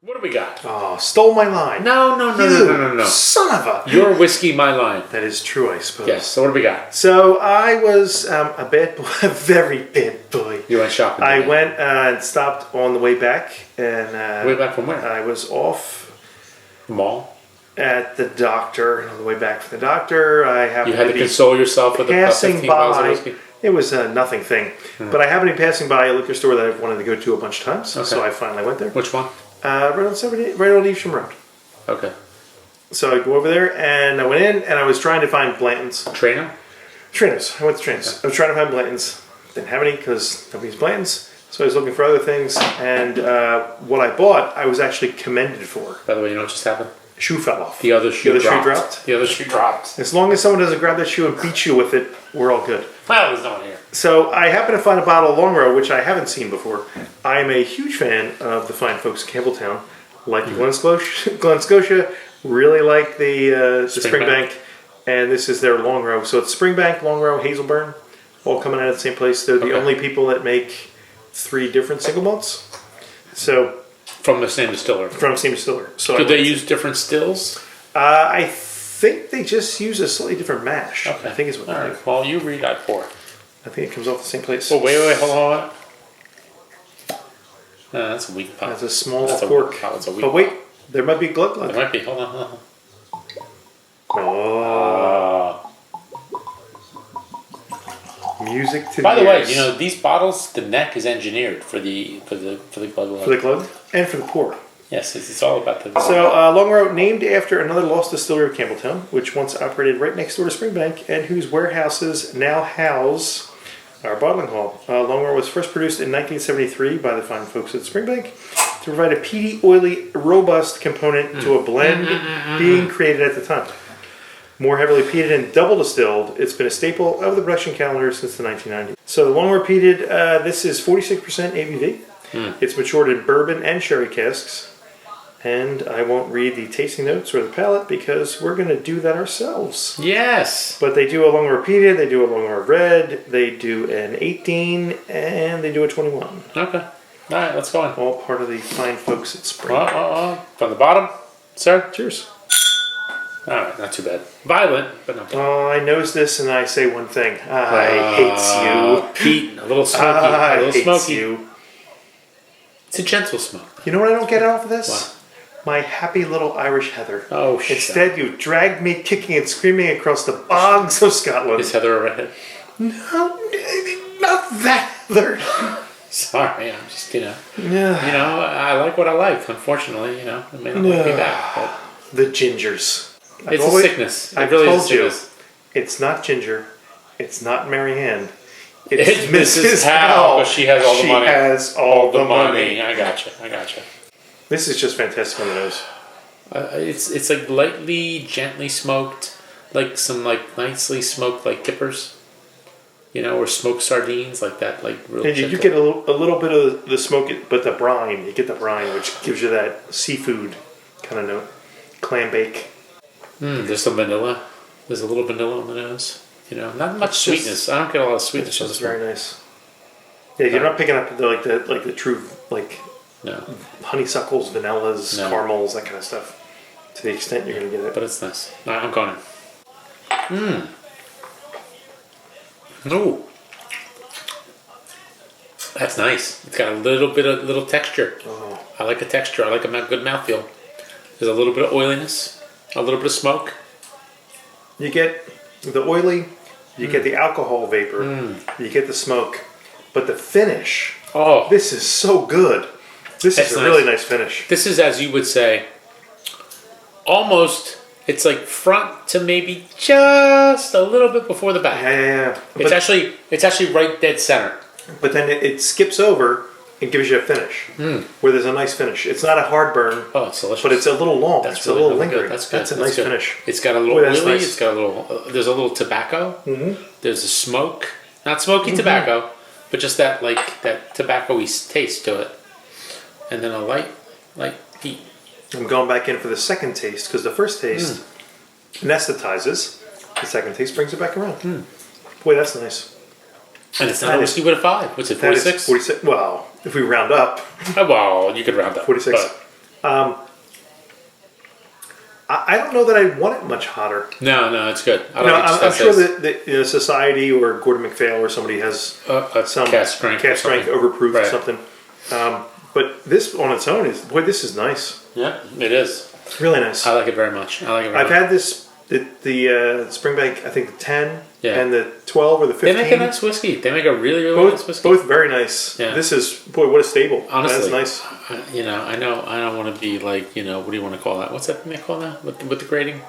What do we got? Oh, stole my line. No. Son of a... Your whiskey, my line. That is true, I suppose. Yes, so what do we got? So I was a bad boy, a very bad boy. You went shopping? I went and stopped on the way back. And way back from where? I was off... Mall? At the doctor. On the way back from the doctor, I happened You had to console yourself with a 15 bottles of whiskey? It was a nothing thing. But I happened to be passing by a liquor store that I've wanted to go to a bunch of times. Okay. So I finally went there. Which one? Right on Evesham Road. Okay. So I go over there, and I went in, and I was trying to find Blanton's. Trainer? Trainers. I went to Trainers. Okay. I was trying to find Blanton's. Didn't have any because nobody's Blanton's. So I was looking for other things, and what I bought, I was actually commended for. By the way, you know what just happened? Shoe fell off. The other shoe dropped. The other shoe dropped. As long as someone doesn't grab that shoe and beat you with it, we're all good. Well, there's no one here. So I happened to find a bottle of Longrow, which I haven't seen before. I am a huge fan of the fine folks at Campbeltown. Like the Glen Scotia, really like the Springbank, and this is their Longrow. So it's Springbank, Longrow, Hazelburn, all coming out of the same place. They're the only people that make 3 different single malts. So from the same distiller. From the same distiller. So do they use different stills? I think they just use a slightly different mash. Okay. I think is what they do. Well, you read that for. I think it comes off the same place. Oh, wait, hold on. That's a weak pop. That's a small cork. That's a weak but wait, there might be glug. There might be. Hold on. Oh. Music to By the way, ears. these bottles, the neck is engineered for the glug. For the glug and for the pour. Yes, it's all about the... So, Longrow, named after another lost distillery of Campbeltown, which once operated right next door to Springbank, and whose warehouses now house our bottling hall. Longrow was first produced in 1973 by the fine folks at Springbank to provide a peaty, oily, robust component to a blend being created at the time. More heavily peated and double distilled, it's been a staple of the production calendar since the 1990s. So the Longrow Peated, this is 46% ABV. It's matured in bourbon and sherry casks. And I won't read the tasting notes or the palate because we're going to do that ourselves. Yes. But they do a Longrow Peated, they do a Longrow Red, they do an 18, and they do a 21. Okay. All right, let's go on. All part of the fine folks at Spring. From the bottom, sir. Cheers. All right, not too bad. Violent, but not bad. Oh, I nose this and I say one thing. I hate you. Pete, a little smoky. A little smoky. You. It's a gentle smoke. You know what I don't get off of this? What? My happy little Irish heather. Oh, shit. Instead, you dragged me kicking and screaming across the bogs of Scotland. Is Heather a redhead? No, not that Heather. Sorry, I'm just, I like what I like, unfortunately, it may not be bad. But the gingers. It's a sickness. I've told you, it's not Ginger, it's not Mary Ann. It's Mrs. Howell, but she has all the money. She has all the money. I gotcha. This is just fantastic on the nose. It's like lightly, gently smoked, like some nicely smoked kippers, or smoked sardines like that, real. And you get a little bit of the smoke, but the brine. You get the brine, which gives you that seafood kind of note. Clam bake. There's some vanilla. There's a little vanilla on the nose. Not much sweetness. I don't get a lot of sweetness. It's just very nice. Yeah, you're not picking up the true No. honeysuckles, vanillas, caramels, that kind of stuff. To the extent you're going to get it. But it's nice. All right, I'm going in. Ooh. That's nice. It's got a little texture. Oh. I like the texture. I like a good mouthfeel. There's a little bit of oiliness, a little bit of smoke. You get the oily, you get the alcohol vapor, you get the smoke, but the finish. Oh. This is so good. This is a really nice finish. This is, as you would say, almost, it's like front to maybe just a little bit before the back. Yeah. It's actually right dead center. But then it skips over and gives you a finish, where there's a nice finish. It's not a hard burn. Oh, it's delicious. But it's a little long. It's a little lingering. Good. That's good. That's a nice finish. It's got a little oily. Nice. It's got a little. There's a little tobacco. There's a smoke, not smoky tobacco, but just that that tobacco-y taste to it. And then a light heat. I'm going back in for the second taste because the first taste anesthetizes. The second taste brings it back around. Boy, that's nice. And it's not a whiskey with a 5. What's it, 46? 46. Well, if we round up. Well, you could round up. 46. I don't know that I want it much hotter. No, it's good. I'm sure that Society or Gordon MacPhail or somebody has some cast strength overproof or something. But this on its own this is nice. Yeah, it is. It's really nice. I like it very much. I've had this the Springbank, I think the 10 and the 12 or the 15. They make a nice whiskey. They make a really nice whiskey. Both very nice. Yeah. This is what a stable. Honestly, that's nice. I don't want to be like what do you want to call that? What's that thing they call that with the grading?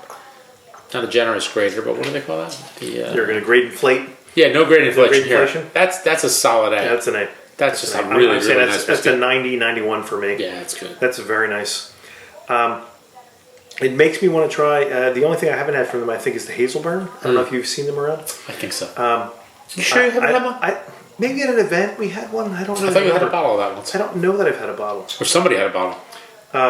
Not a generous grader, but what do they call that? You're going to grade inflate. Yeah, no grade inflation here. That's a solid A. Yeah, that's an A. That's just a really nice whiskey. That's a 90, 91 for me. Yeah, it's good. That's very nice. It makes me want to try. The only thing I haven't had from them, I think, is the Hazelburn. I don't know if you've seen them around. I think so. You sure you haven't had one? Maybe at an event we had one. I don't know. I thought you had a bottle of that once. I don't know that I've had a bottle. Or somebody had a bottle.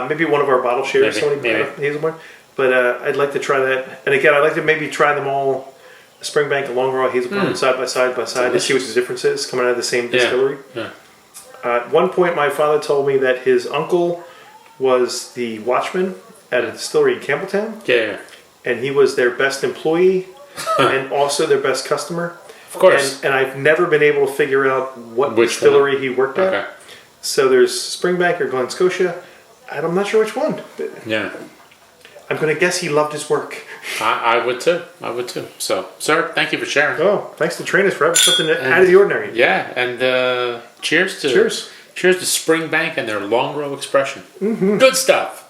Maybe one of our bottle shares. Somebody had a Hazelburn. But I'd like to try that. And again, I'd like to maybe try them all. Springbank and Longrow, Hazelburn, side by side to see what the difference is coming out of the same distillery. Yeah. At one point, my father told me that his uncle was the watchman at a distillery in Campbeltown. Yeah. And he was their best employee and also their best customer. Of course. And I've never been able to figure out which distillery he worked at. Okay. So there's Springbank or Glen Scotia, and I'm not sure which one. Yeah. I'm going to guess he loved his work. I would too. So, sir, thank you for sharing. Oh, thanks to Trainers for having something out of the ordinary. Yeah, and cheers to Springbank and their Longrow expression. Mm-hmm. Good stuff.